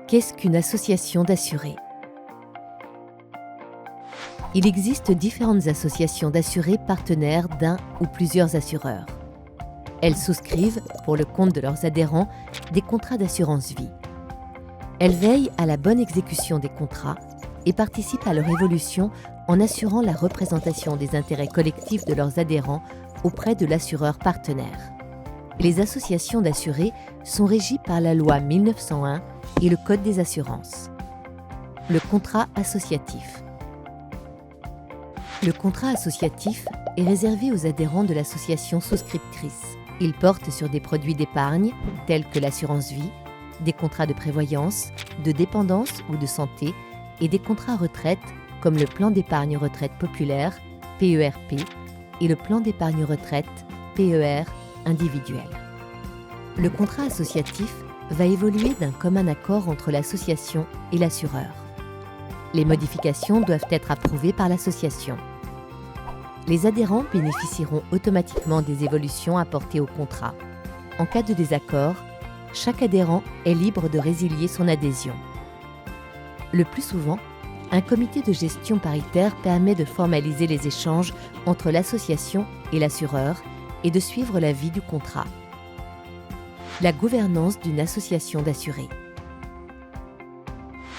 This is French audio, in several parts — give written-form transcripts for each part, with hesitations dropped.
Qu'est-ce qu'une association d'assurés? Il existe différentes associations d'assurés partenaires d'un ou plusieurs assureurs. Elles souscrivent, pour le compte de leurs adhérents, des contrats d'assurance vie. Elles veillent à la bonne exécution des contrats et participent à leur évolution en assurant la représentation des intérêts collectifs de leurs adhérents auprès de l'assureur partenaire. Les associations d'assurés sont régies par la loi 1901 et le Code des assurances. Le contrat associatif. Le contrat associatif est réservé aux adhérents de l'association souscriptrice. Il porte sur des produits d'épargne, tels que l'assurance vie, des contrats de prévoyance, de dépendance ou de santé, et des contrats retraite, comme le plan d'épargne retraite populaire, PERP, et le plan d'épargne retraite, PER, individuel. Le contrat associatif va évoluer d'un commun accord entre l'association et l'assureur. Les modifications doivent être approuvées par l'association. Les adhérents bénéficieront automatiquement des évolutions apportées au contrat. En cas de désaccord, chaque adhérent est libre de résilier son adhésion. Le plus souvent, un comité de gestion paritaire permet de formaliser les échanges entre l'association et l'assureur et de suivre la vie du contrat. La gouvernance d'une association d'assurés.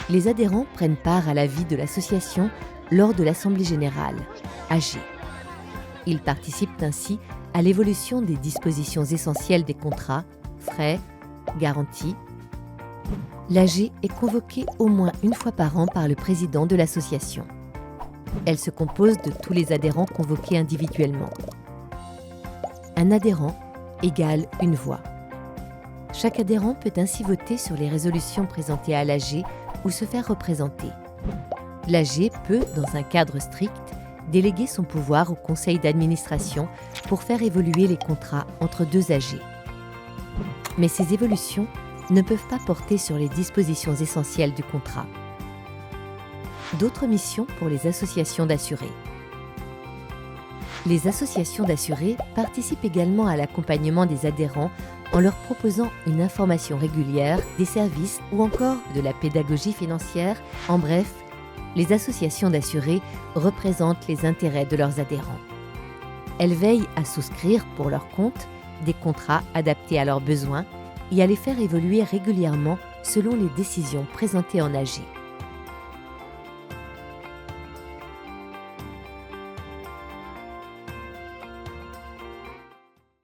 Les adhérents prennent part à la vie de l'association lors de l'Assemblée générale, AG. Ils participent ainsi à l'évolution des dispositions essentielles des contrats, frais, garanties. L'AG est convoquée au moins une fois par an par le président de l'association. Elle se compose de tous les adhérents convoqués individuellement. Un adhérent égale une voix. Chaque adhérent peut ainsi voter sur les résolutions présentées à l'AG ou se faire représenter. L'AG peut, dans un cadre strict, déléguer son pouvoir au conseil d'administration pour faire évoluer les contrats entre deux AG. Mais ces évolutions ne peuvent pas porter sur les dispositions essentielles du contrat. D'autres missions pour les associations d'assurés. Les associations d'assurés participent également à l'accompagnement des adhérents en leur proposant une information régulière, des services ou encore de la pédagogie financière. En bref, les associations d'assurés représentent les intérêts de leurs adhérents. Elles veillent à souscrire pour leur compte des contrats adaptés à leurs besoins et à les faire évoluer régulièrement selon les décisions présentées en AG.